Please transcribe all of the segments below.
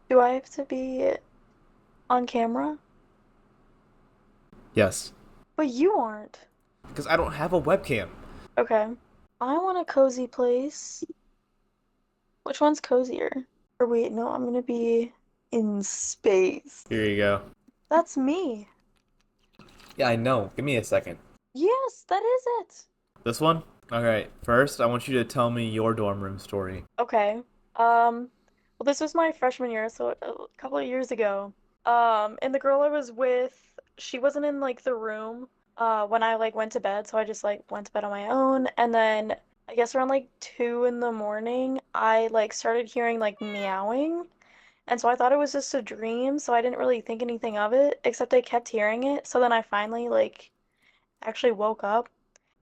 Do I have to be on camera? Yes, But you aren't. because I don't have a webcam. Okay. I want a cozy place. Which one's cozier? Or wait, no, I'm gonna be in space. Here you go. That's me. Yeah, I know. Give me a second. Yes, that is it. This one? Alright, first, I want you to tell me your dorm room story. Okay. Well, this was my freshman year, so a couple of years ago. And the girl I was with, she wasn't in like the room when I like went to bed, so I just like went to bed on my own. And then I guess around like 2 in the morning, I like started hearing like meowing. And so I thought it was just a dream, so I didn't really think anything of it, except I kept hearing it. So then I finally like actually woke up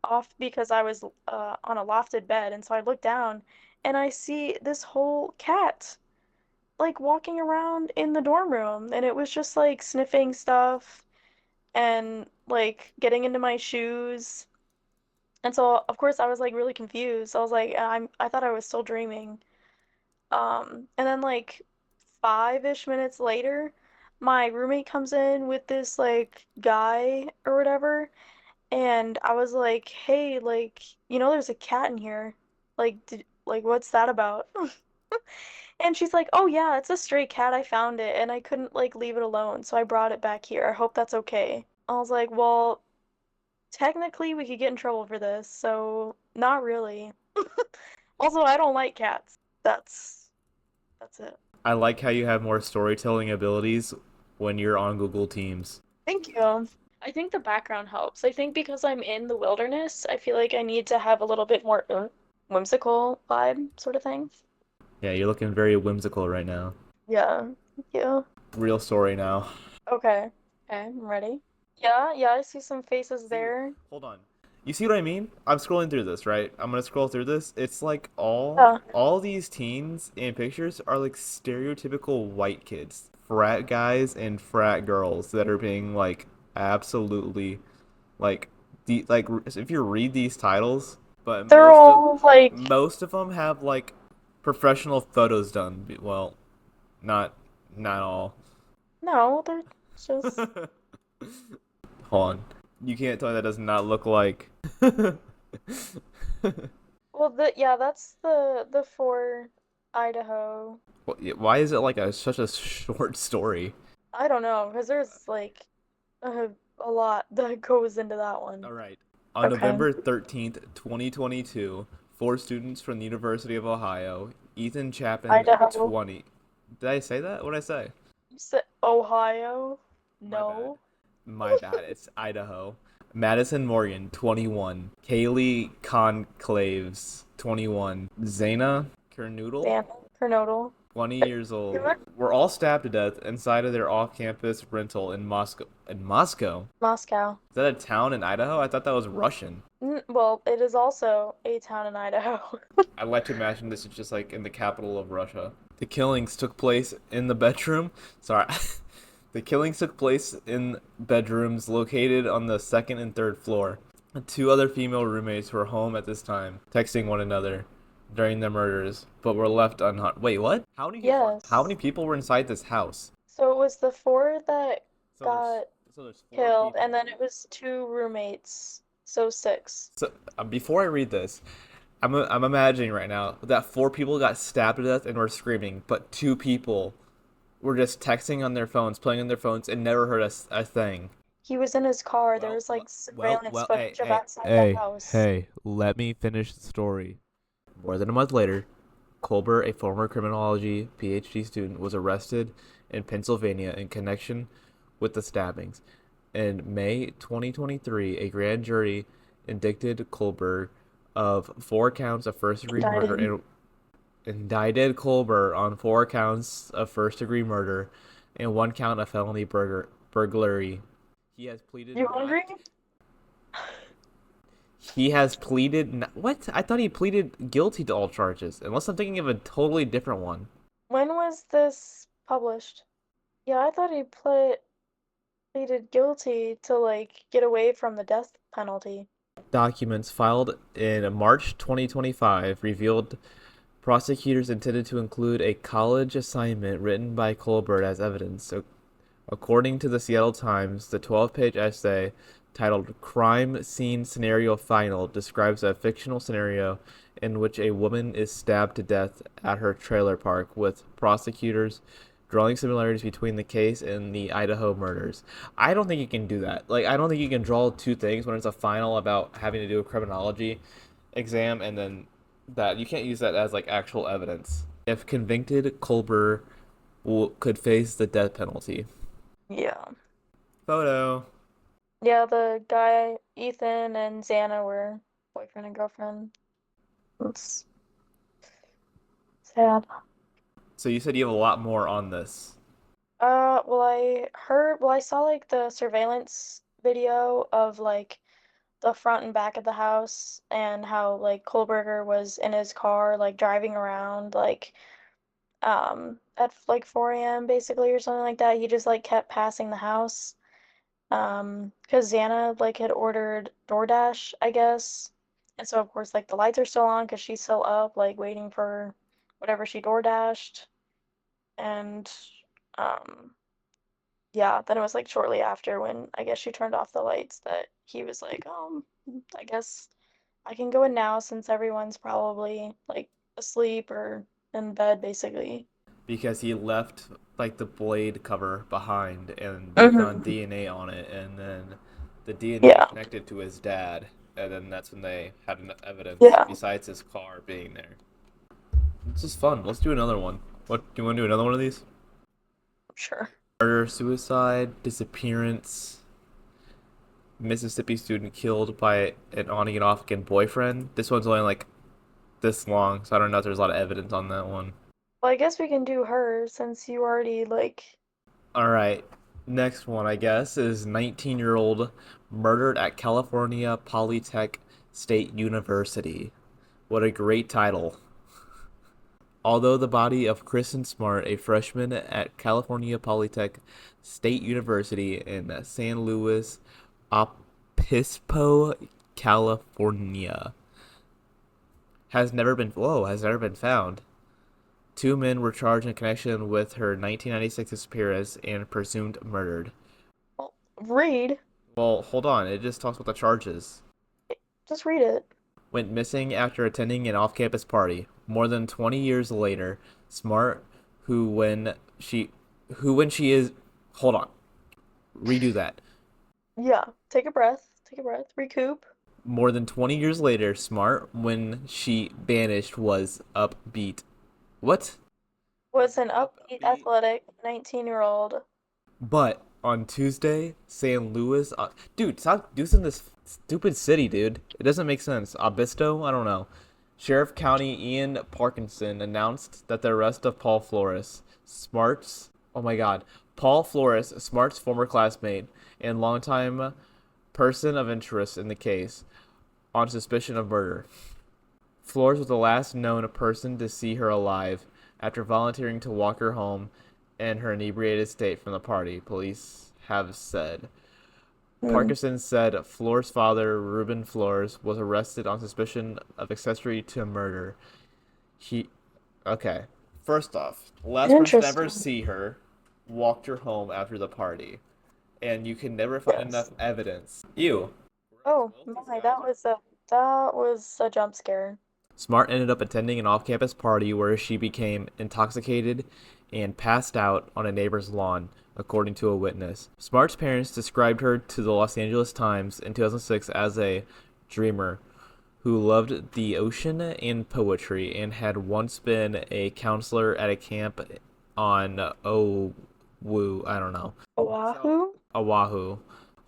off because I was on a lofted bed, and so I look down and I see this whole cat like walking around in the dorm room, and it was just like sniffing stuff and like getting into my shoes. And so of course I was like really confused. I was like I thought I was still dreaming. And then like 5-ish minutes later, my roommate comes in with this like guy or whatever. And I was like, "Hey, like, there's a cat in here. Like, what's that about?" And she's like, "Oh yeah, it's a stray cat. I found it and I couldn't like leave it alone, so I brought it back here. I hope that's okay." I was like, "Well, technically we could get in trouble for this, so not really." Also, I don't like cats. That's it. I like how you have more storytelling abilities when you're on Google Teams. Thank you. I think the background helps. I think because I'm in the wilderness, I feel like I need to have a little bit more whimsical vibe sort of thing. Yeah, you're looking very whimsical right now. Yeah. Yeah. Real story now. Okay. Okay, I'm ready. Yeah, yeah, I see some faces See, there. hold on. You see what I mean? I'm scrolling through this, right? I'm gonna scroll through this. It's like all Yeah. all these teens in pictures are like stereotypical white kids, frat guys and frat girls that are being like absolutely like if you read these titles, but They're all like, most of them have like professional photos done. Well, not not all. no, they're just, Hold on. You can't tell me that does not look like. well, yeah, that's the for Idaho. Why is it like such a short story? I don't know, because there's like a, a lot that goes into that one. All right. On Okay. November 13th, 2022, four students from the University of Ohio, Ethan Chapin, Idaho. 20. Did I say that? What did I say? You said Ohio? My bad. No. My bad. It's Idaho. Madison Morgan, 21. Kaylee Conclaves, 21. Zaina Kernoodle, Dan Kernodle. 20 years You old, went were all stabbed to death inside of their off-campus rental in Moscow. In Moscow? Moscow. Is that a town in Idaho? I thought that was Russian. Well, it is also a town in Idaho. I like to imagine this is just like in the capital of Russia. The killings took place in the bedroom. Sorry. The killings took place in bedrooms located on the second and third floor. Two other female roommates were home at this time, texting one another during the murders, but were left unharmed. Wait, what? How many Yes. people were inside this house? So it was the four that So there's got so there's four killed, and people. then it was two roommates. So six. So before I read this, I'm imagining right now that four people got stabbed to death and were screaming, but two people were just texting on their phones, playing on their phones, and never heard a thing. He was in his car. There Well, was well, like surveillance hey, footage of hey, outside the hey, house. hey, let me finish the story. More than a month later, Colbert, a former criminology PhD student, was arrested in Pennsylvania in connection with the stabbings. In May 2023, a grand jury indicted Colbert of four counts of first degree murder Indicted. and indicted Colbert on four counts of first degree murder and one count of felony burglary. He has pleaded You not hungry? He has pleaded. What? I thought he pleaded guilty to all charges. Unless I'm thinking of a totally different one. When was this published? Yeah, I thought he pleaded guilty to like get away from the death penalty. Documents filed in March 2025 revealed Prosecutors intended to include a college assignment written by Colbert as evidence. So, according to the Seattle Times, the 12-page essay titled Crime Scene Scenario Final describes a fictional scenario in which a woman is stabbed to death at her trailer park, with prosecutors drawing similarities between the case and the Idaho murders. I don't think you can do that. Like, I don't think you can draw two things when it's a final about having to do a criminology exam and then that you can't use that as like actual evidence. If convicted, Colbert could face the death penalty. Yeah. Photo. Yeah, the guy, Ethan and Xana were boyfriend and girlfriend. It's sad. So you said you have a lot more on this. Well, I saw like the surveillance video of like the front and back of the house and how like Kohlberger was in his car, like driving around, like, at like 4 a.m. basically or something like that. He just like kept passing the house. 'Cause Xana like had ordered DoorDash, I guess. And so of course like the lights are still on because she's still up, like waiting for whatever she DoorDashed. And um yeah, then it was like shortly after when I guess she turned off the lights that he was like, I guess I can go in now since everyone's probably like asleep or in bed basically. Because he left like the blade cover behind and they found Hmm. DNA on it and then the DNA Yeah. connected to his dad and then that's when they had enough evidence Yeah. besides his car being there. This is fun. Let's do another one. What do you want to do another one of these? Sure. Murder, suicide, disappearance, Mississippi student killed by an on again off again boyfriend. This one's only like this long, so I don't know if there's a lot of evidence on that one. Well, I guess we can do her since you already like. All right. Next one, I guess, is 19-year-old murdered at California Polytech State University. What a great title. Although the body of Kristen Smart, a freshman at California Polytech State University in San Luis Obispo, California, has never been found. Two men were charged in connection with her 1996 disappearance and presumed murdered. Well, read. Well, hold on. It just talks about the charges. Just read it. Went missing after attending an off-campus party. More than 20 years later, Smart, who when she is, hold on, redo that. Yeah. Take a breath. Take a breath. Recoup. More than 20 years later, Smart, when she vanished, was upbeat. What? Was an upbeat, Upbeat. athletic 19-year-old. But on Tuesday, San Luis, dude, stop using this stupid city, dude. It doesn't make sense. Obispo, I don't know. Sheriff County Ian Parkinson announced that the arrest of Paul Flores, Smart's, oh my God, Paul Flores, Smart's former classmate and longtime person of interest in the case, on suspicion of murder. Flores was the last known person to see her alive after volunteering to walk her home in her inebriated state from the party, police have said. Hmm. Parkinson said Flores' father, Ruben Flores, was arrested on suspicion of accessory to murder. He. Okay. First off, the last person to ever Interesting. see her walked her home after the party. And you can never find Yes. enough evidence. Ew. Gross. Oh Both these my, guys are. that was a jump scare. Smart ended up attending an off campus party where she became intoxicated and passed out on a neighbor's lawn, according to a witness. Smart's parents described her to the Los Angeles Times in 2006 as a dreamer who loved the ocean and poetry and had once been a counselor at a camp on I don't know. So, Oahu? Oahu.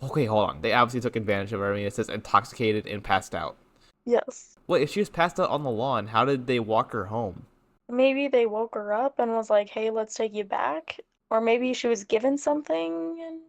Okay, hold on. They obviously took advantage of her. I mean, it says intoxicated and passed out. Yes. Wait, if she was passed out on the lawn, how did they walk her home? Maybe they woke her up and was like, "Hey, let's take you back." Or maybe she was given something and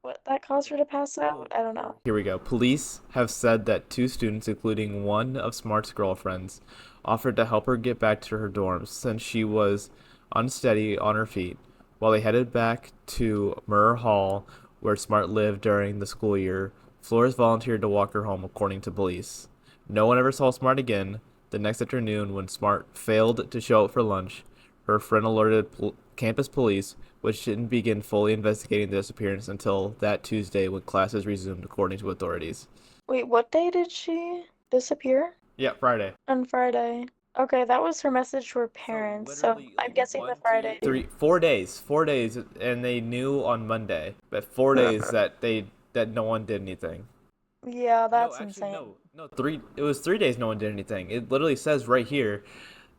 what that caused her to pass out. I don't know. Here we go. Police have said that two students, including one of Smart's girlfriends, offered to help her get back to her dorms since she was unsteady on her feet. While they headed back to Murr Hall, where Smart lived during the school year, Flores volunteered to walk her home, according to police. No one ever saw Smart again. The next afternoon, when Smart failed to show up for lunch, her friend alerted campus police, which didn't begin fully investigating the disappearance until that Tuesday when classes resumed, according to authorities. Wait, what day did she disappear? Yeah, Friday. On Friday. Okay, that was her message to her So parents, so literally I'm like guessing the one, two, Friday. three, 4 days, 4 days, and they knew on Monday, but 4 days that no one did anything. Yeah, No, that's actually, insane. no, three. It was 3 days no one did anything. It literally says right here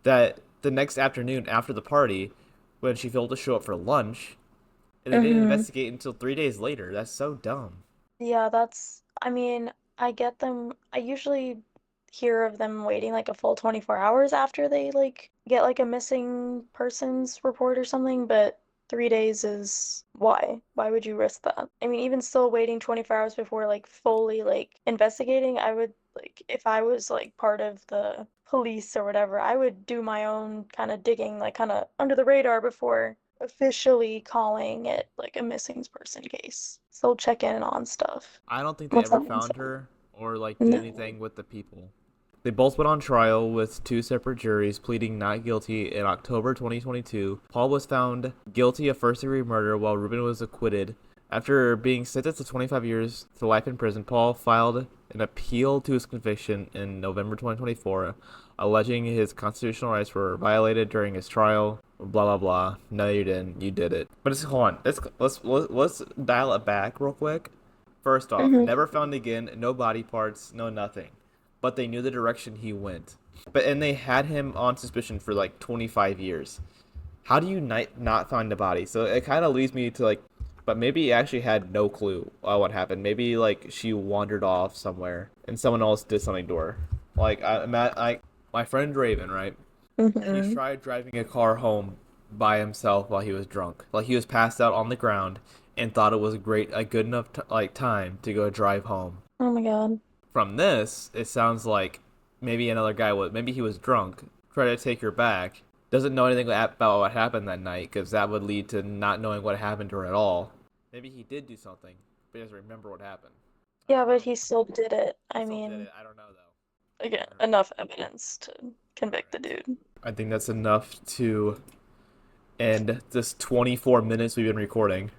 that the next afternoon after the party, when she failed to show up for lunch, and they didn't Mm-hmm. investigate until 3 days later. That's so dumb. Yeah, I mean, I get them. I usually hear of them waiting like a full 24 hours after they like get like a missing persons report or something, but 3 days is why? Why would you risk that? I mean, even still waiting 24 hours before like fully like investigating, I would like if I was like part of the police or whatever, I would do my own kind of digging, like kind of under the radar before officially calling it like a missing person case. Still check in on stuff. I don't think they What's ever that one found say? her or like did No. anything with the people. They both went on trial with two separate juries pleading not guilty in October 2022. Paul was found guilty of first-degree murder while Ruben was acquitted. After being sentenced to 25 years to life in prison, Paul filed an appeal to his conviction in November 2024, alleging his constitutional rights were violated during his trial. Blah blah blah. No, you didn't. You did it. But hold on. Let's dial it back real quick. First off, Hmm. never found again. No body parts. No nothing, but they knew the direction he went. And they had him on suspicion for like 25 years. How do you not find a body? So it kind of leads me to like, but maybe he actually had no clue what happened. Maybe like she wandered off somewhere and someone else did something to her. Like my friend Raven, right? He Hmm. tried driving a car home by himself while he was drunk. Like he was passed out on the ground and thought it was a good enough like time to go drive home. Oh my God. From this, it sounds like maybe another guy was maybe he was drunk, tried to take her back, doesn't know anything about what happened that night because that would lead to not knowing what happened to her at all. Maybe he did do something, but he doesn't remember what happened. I Yeah, don't but know. he still did it. He I still did mean, it. I don't know though. again, All right. enough evidence to All convict the right. dude. I think that's enough to end this 24 minutes we've been recording.